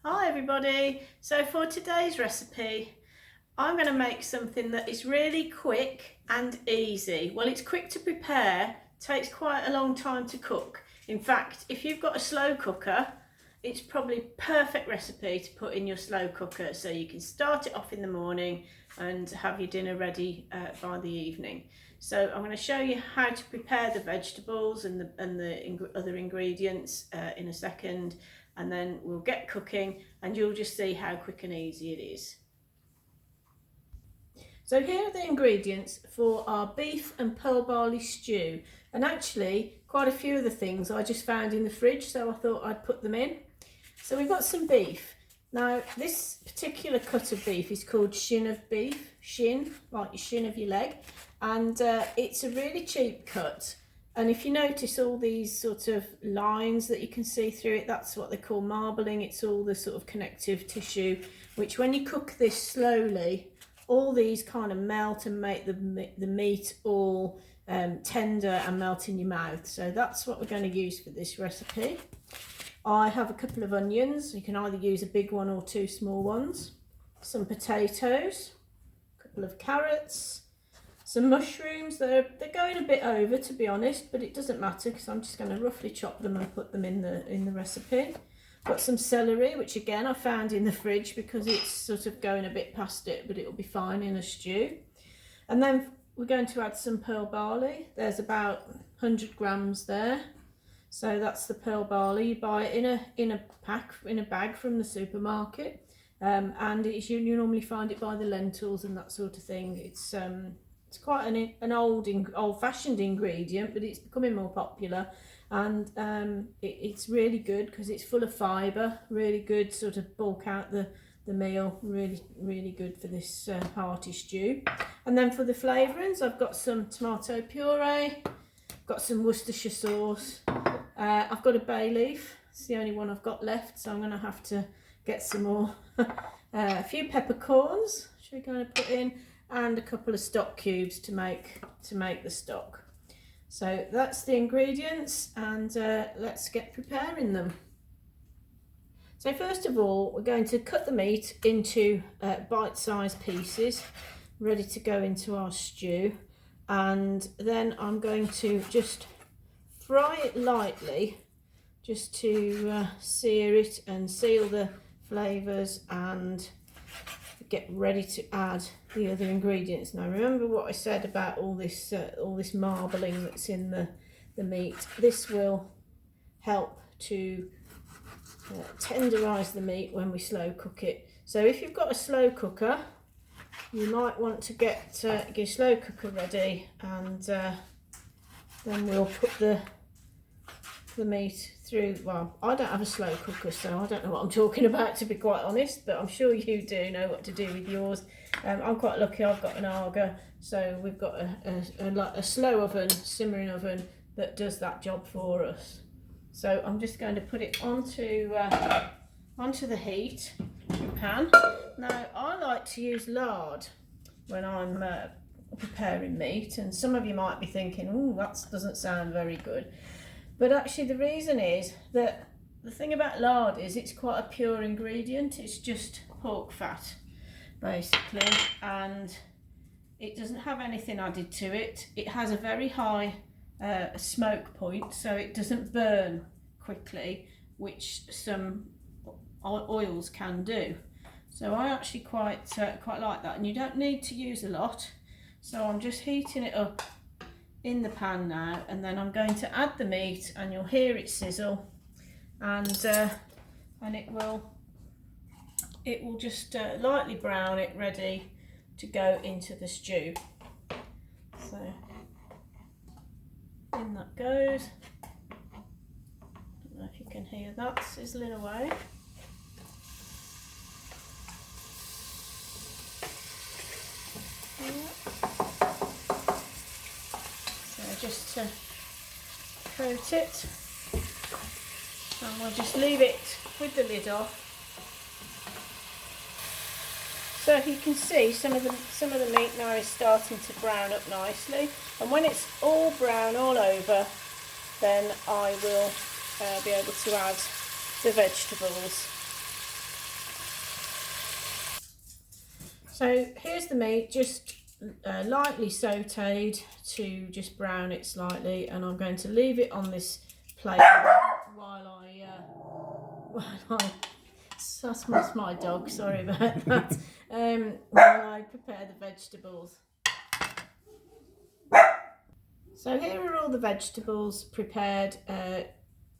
Hi everybody, so for today's recipe I'm going to make something that is really quick and easy. Well, it's quick to prepare, takes quite a long time to cook. In fact, if you've got a slow cooker, it's probably a perfect recipe to put in your slow cooker so you can start it off in the morning and have your dinner ready by the evening. So I'm going to show you how to prepare the vegetables and the other ingredients in a second, and then we'll get cooking and you'll just see how quick and easy it is. So here are the ingredients for our beef and pearl barley stew, and actually quite a few of the things I just found in the fridge, so I thought I'd put them in. So we've got some beef. Now this particular cut of beef is called shin of beef, shin, like your shin of your leg, and it's a really cheap cut. And if you notice all these sort of lines that you can see through it, that's what they call marbling. It's all the sort of connective tissue, which when you cook this slowly, all these kind of melt and make the meat all tender and melt in your mouth. So that's what we're going to use for this recipe. I have a couple of onions. You can either use a big one or two small ones. Some potatoes, a couple of carrots, some mushrooms. They're going a bit over, to be honest, but it doesn't matter because I'm just going to roughly chop them and put them in the recipe. Got some celery, which again I found in the fridge because it's sort of going a bit past it, but it'll be fine in a stew. And then we're going to add some pearl barley. There's about 100 grams there. So that's the pearl barley. You buy it in a bag from the supermarket, and you normally find it by the lentils and that sort of thing. It's quite an old-fashioned ingredient, but it's becoming more popular, and it's really good because it's full of fibre. Really good, sort of bulk out the meal. Really good for this hearty stew. And then for the flavourings, I've got some tomato puree, got some Worcestershire sauce. I've got a bay leaf. It's the only one I've got left, so I'm going to have to get some more. A few peppercorns, which we're going to put in, and a couple of stock cubes to make the stock. So that's the ingredients, and let's get preparing them. So first of all, we're going to cut the meat into bite-sized pieces, ready to go into our stew, and then I'm going to just fry it lightly, just to sear it and seal the flavours and get ready to add the other ingredients. Now remember what I said about all this marbling that's in the meat. This will help to tenderise the meat when we slow cook it. So if you've got a slow cooker, you might want to get your slow cooker ready, and then we'll put the meat through. Well, I don't have a slow cooker, so I don't know what I'm talking about, to be quite honest, but I'm sure you do know what to do with yours. I'm quite lucky, I've got an Arga, so we've got a slow oven, simmering oven, that does that job for us. So I'm just going to put it onto the heat pan. Now I like to use lard when I'm preparing meat, and some of you might be thinking, oh, that doesn't sound very good. But actually the reason is that the thing about lard is it's quite a pure ingredient. It's just pork fat, basically, and it doesn't have anything added to it. It has a very high smoke point, so it doesn't burn quickly, which some oils can do. So I actually quite like that, and you don't need to use a lot. So I'm just heating it up in the pan now, and then I'm going to add the meat, and you'll hear it sizzle, and it will just lightly brown it, ready to go into the stew. So in that goes. I don't know if you can hear that sizzling away. Just to coat it, and we'll just leave it with the lid off. So you can see some of the meat now is starting to brown up nicely, and when it's all brown all over, then I will be able to add the vegetables. So here's the meat, just lightly sautéed to just brown it slightly, and I'm going to leave it on this plate while that's my dog, sorry about that, while I prepare the vegetables. So here are all the vegetables prepared,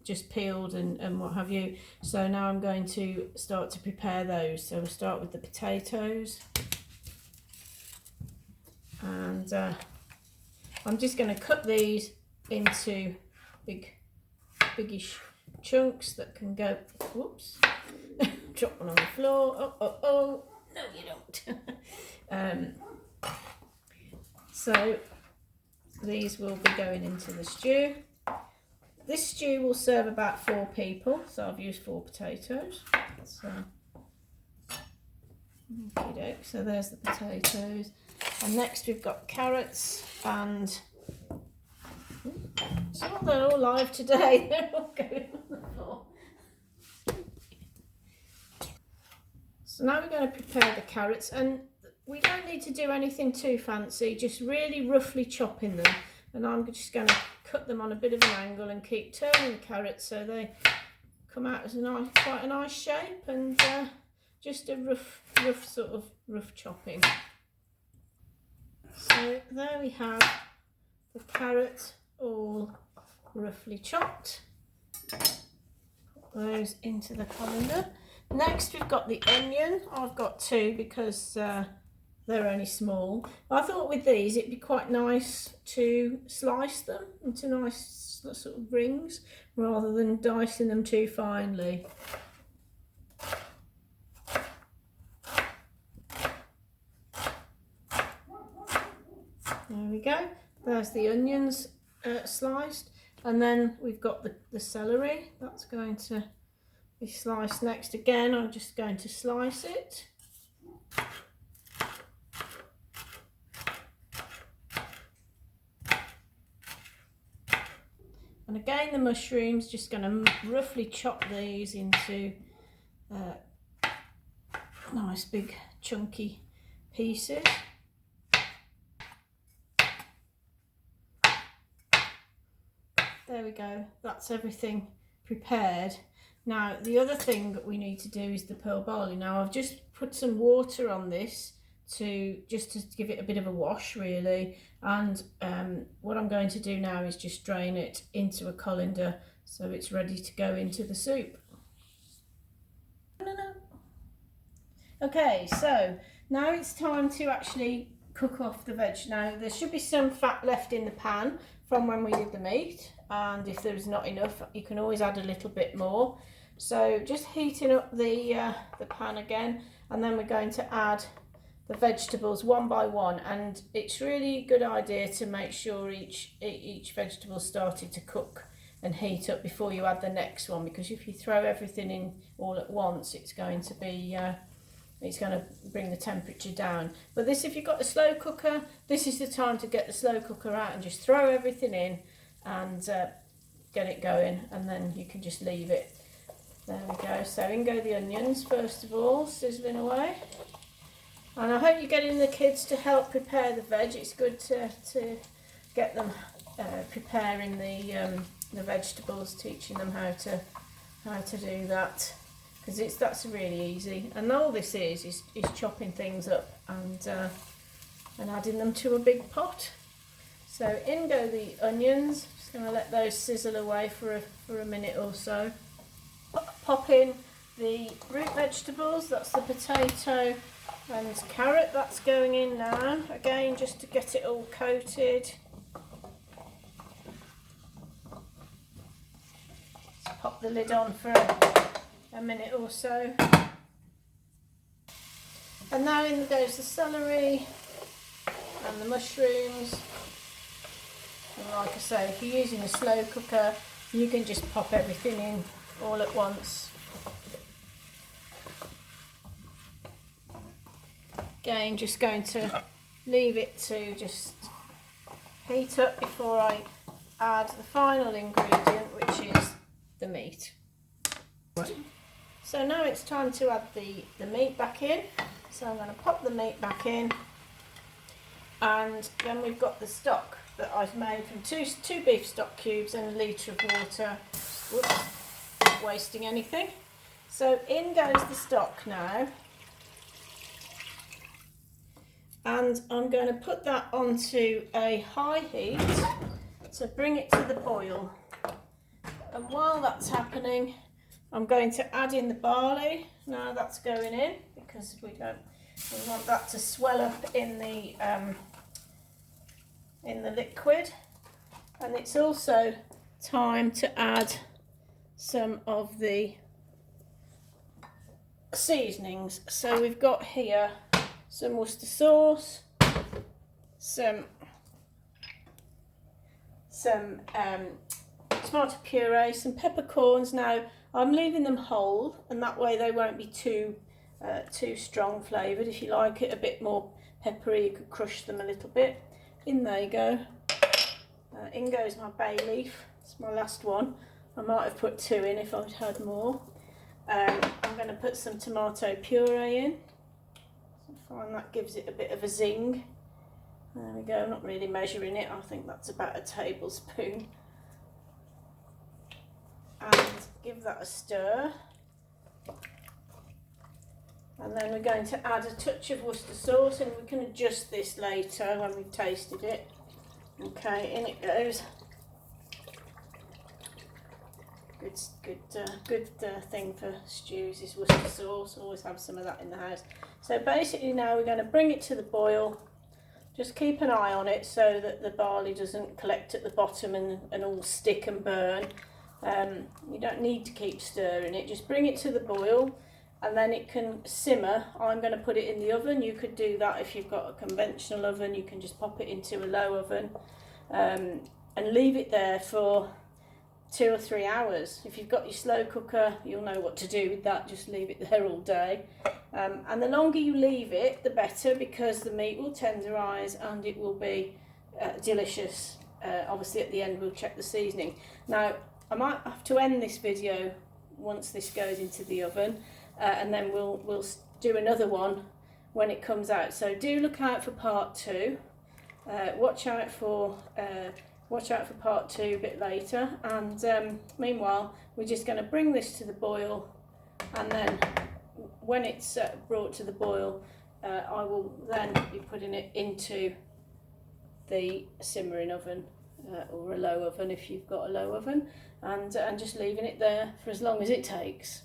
just peeled and what have you. So now I'm going to start to prepare those. So we'll start with the potatoes. And I'm just going to cut these into biggish chunks that can go, whoops, drop one on the floor, oh, no you don't. So these will be going into the stew. This stew will serve about 4 people, so I've used 4 potatoes. So, okey-doke, so there's the potatoes. And next we've got carrots, and so they're all live today, they're all going on the floor. So now we're going to prepare the carrots, and we don't need to do anything too fancy, just really roughly chopping them. And I'm just going to cut them on a bit of an angle and keep turning the carrots so they come out as quite a nice shape, and just a rough chopping. So there we have the carrot all roughly chopped. Put those into the colander. Next we've got the onion. I've got 2 because they're only small. I thought with these it'd be quite nice to slice them into nice sort of rings rather than dicing them too finely. There we go, there's the onions sliced, and then we've got the celery that's going to be sliced next. Again, I'm just going to slice it. And again, the mushrooms, just going to roughly chop these into nice big chunky pieces. There we go, that's everything prepared. Now the other thing that we need to do is the pearl barley. Now I've just put some water on this to give it a bit of a wash really, and what I'm going to do now is just drain it into a colander so it's ready to go into the soup. Okay, so now it's time to actually cook off the veg. Now there should be some fat left in the pan from when we did the meat, and if there's not enough you can always add a little bit more. So just heating up the pan again, and then we're going to add the vegetables one by one, and it's really a good idea to make sure each vegetable started to cook and heat up before you add the next one, because if you throw everything in all at once it's going to bring the temperature down. But this, if you've got a slow cooker, this is the time to get the slow cooker out and just throw everything in and get it going, and then you can just leave it. There we go. So in go the onions first of all, sizzling away. And I hope you're getting the kids to help prepare the veg. It's good to get them preparing the vegetables, teaching them how to do that, because that's really easy. And all this is chopping things up and adding them to a big pot. So in go the onions. Just going to let those sizzle away for a minute or so. Pop in the root vegetables. That's the potato and carrot, that's going in now, again just to get it all coated. Just pop the lid on for a minute or so. And now in goes the celery and the mushrooms. And like I say, if you're using a slow cooker, you can just pop everything in all at once. Again, just going to leave it to just heat up before I add the final ingredient, which is the meat. So now it's time to add the meat back in. So I'm going to pop the meat back in, and then we've got the stock that I've made from two beef stock cubes and a litre of water. Whoops, not wasting anything. So in goes the stock now, and I'm going to put that onto a high heat to bring it to the boil. And while that's happening, I'm going to add in the barley. Now that's going in because we want that to swell up in the liquid. And it's also time to add some of the seasonings. So we've got here some Worcestershire sauce, some tomato puree, some peppercorns. Now I'm leaving them whole, and that way they won't be too strong flavoured. If you like it a bit more peppery, you could crush them a little bit. In they go. In goes my bay leaf. It's my last one. I might have put 2 in if I'd had more. I'm going to put some tomato puree in. I find that gives it a bit of a zing. There we go. I'm not really measuring it. I think that's about a tablespoon. And give that a stir. And then we're going to add a touch of Worcestershire sauce, and we can adjust this later when we've tasted it. Okay, in it goes. Good thing for stews is Worcestershire sauce. Always have some of that in the house. So basically now we're going to bring it to the boil. Just keep an eye on it so that the barley doesn't collect at the bottom and all stick and burn. You don't need to keep stirring it. Just bring it to the boil, and then it can simmer. I'm going to put it in the oven. You could do that if you've got a conventional oven. You can just pop it into a low oven and leave it there for 2 or 3 hours. If you've got your slow cooker, you'll know what to do with that. Just leave it there all day. And the longer you leave it, the better, because the meat will tenderise and it will be delicious. Obviously at the end we'll check the seasoning. Now I might have to end this video once this goes into the oven, and then we'll do another one when it comes out. So do look out for part 2. Watch out for part 2 a bit later, and meanwhile we're just going to bring this to the boil, and then when it's brought to the boil, I will then be putting it into the simmering oven, or a low oven if you've got a low oven, and just leaving it there for as long as it takes.